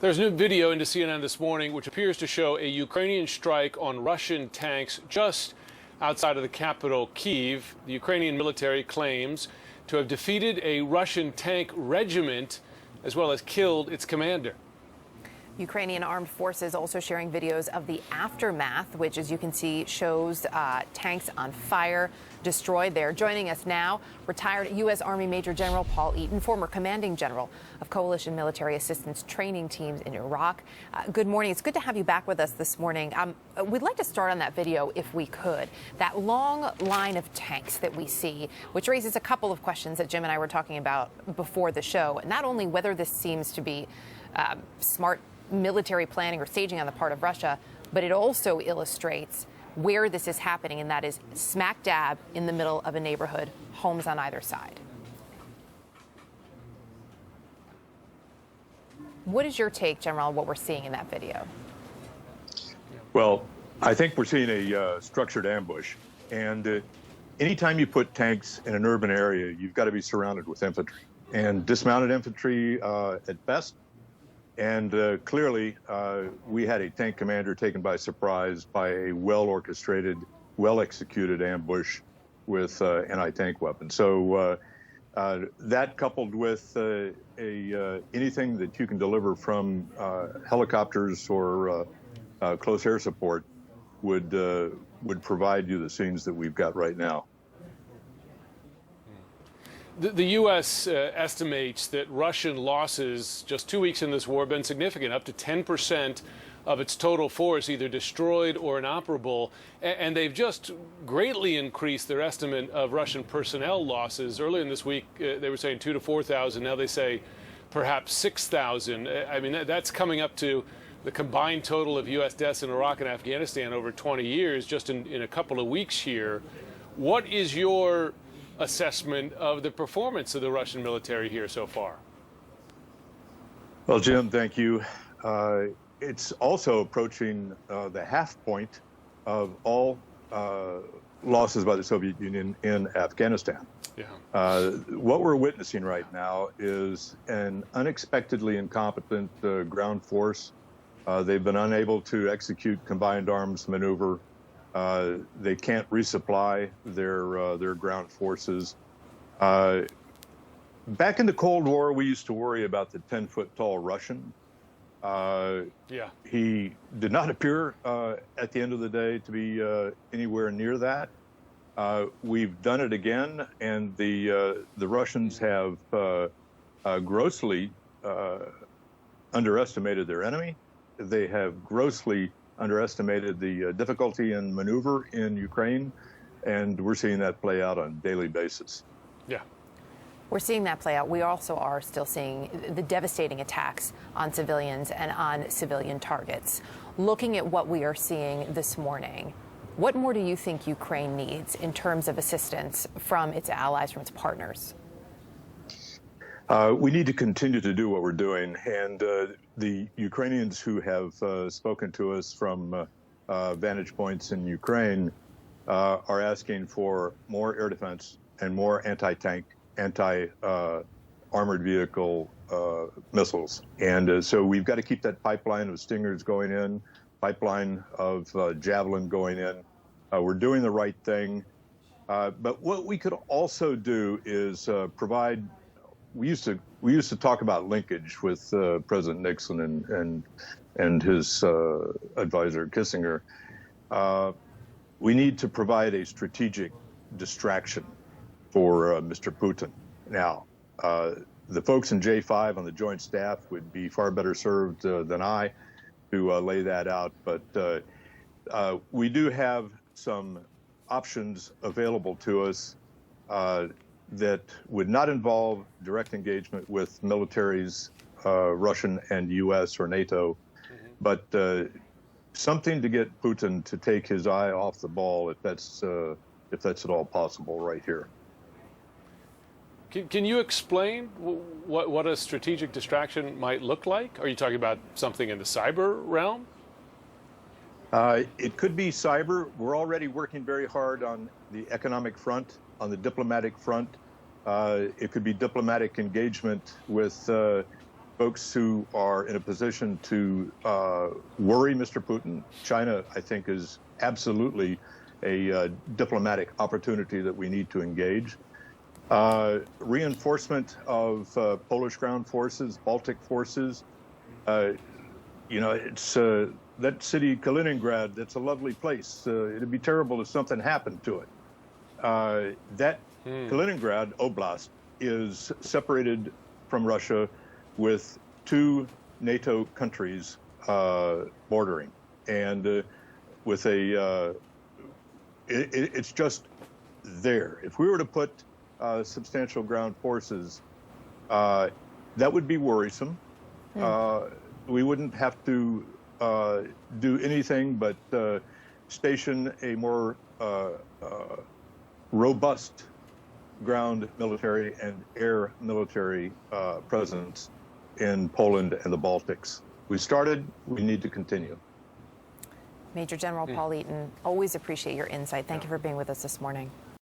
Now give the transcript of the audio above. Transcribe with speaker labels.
Speaker 1: There's new video into CNN this morning which appears to show a Ukrainian strike on Russian tanks just outside of the capital, Kyiv. The Ukrainian military claims to have defeated a Russian tank regiment as well as killed its commander.
Speaker 2: Ukrainian armed forces also sharing videos of the aftermath, which, as you can see, shows tanks on fire, destroyed there. Joining us now, retired U.S. Army Major General Paul Eaton, former commanding general of coalition military assistance training teams in Iraq. Good morning. It's good to have you back with us this morning. We'd like to start on that video, if we could. That long line of tanks that we see, which raises a couple of questions that Jim and I were talking about before the show. Not only whether this seems to be smart military planning or staging on the part of Russia, but it also illustrates where this is happening, and that is smack dab in the middle of a neighborhood, homes on either side. What is your take, General, on what we're seeing in that video?
Speaker 3: Well, I think we're seeing a structured ambush, and anytime you put tanks in an urban area, you've got to be surrounded with infantry, and dismounted infantry at best. And clearly, we had a tank commander taken by surprise by a well-orchestrated, well-executed ambush with anti-tank weapons. So that, coupled with anything that you can deliver from helicopters or close air support, would provide you the scenes that we've got right now.
Speaker 1: The U.S. estimates that Russian losses just 2 weeks in this war have been significant, up to 10% of its total force either destroyed or inoperable. And they've just greatly increased their estimate of Russian personnel losses. Earlier in this week, they were saying 2,000 to 4,000. Now they say perhaps 6,000. I mean, that's coming up to the combined total of U.S. deaths in Iraq and Afghanistan over 20 years, just in a couple of weeks here. What is your assessment of the performance of the Russian military here so far?
Speaker 3: Well, Jim, thank you. It's also approaching the half point of all losses by the Soviet Union in Afghanistan. Yeah. What we're witnessing right now is an unexpectedly incompetent ground force. They've been unable to execute combined arms maneuver. They can't resupply their ground forces. Back in the Cold War, we used to worry about the 10-foot-tall Russian. He did not appear at the end of the day to be anywhere near that. We've done it again, and the Russians have grossly underestimated their enemy. They have grossly underestimated the difficulty in maneuver in Ukraine, and we're seeing that play out on a daily basis.
Speaker 1: Yeah.
Speaker 2: We're seeing that play out. We also are still seeing the devastating attacks on civilians and on civilian targets. Looking at what we are seeing this morning, what more do you think Ukraine needs in terms of assistance from its allies, from its partners?
Speaker 3: We need to continue to do what we're doing, and the Ukrainians who have spoken to us from vantage points in Ukraine are asking for more air defense and more anti-tank, anti-armored vehicle missiles. And so we've got to keep that pipeline of Stingers going in, pipeline of Javelin going in. We're doing the right thing. But what we could also do is provide. We used to talk about linkage with President Nixon and his advisor Kissinger. We need to provide a strategic distraction for Mr. Putin. Now, the folks in J5 on the Joint Staff would be far better served than I to lay that out. But we do have some options available to us that would not involve direct engagement with militaries, Russian and U.S. or NATO, but something to get Putin to take his eye off the ball, if that's at all possible, right here.
Speaker 1: Can you explain what a strategic distraction might look like? Are you talking about something in the cyber realm?
Speaker 3: It could be cyber. We're already working very hard on the economic front, on the diplomatic front. It could be diplomatic engagement with folks who are in a position to worry Mr. Putin. China, I think, is absolutely a diplomatic opportunity that we need to engage. Reinforcement of Polish ground forces, Baltic forces. It's that city, Kaliningrad, that's a lovely place. It'd be terrible if something happened to it. Kaliningrad Oblast is separated from Russia with 2 NATO countries bordering, and with it's just there. If we were to put substantial ground forces, that would be worrisome. We wouldn't have to do anything but station a more robust ground military and air military presence in Poland and the Baltics. We started, we need to continue.
Speaker 2: Major General Paul Eaton, always appreciate your insight. Thank you for being with us this morning.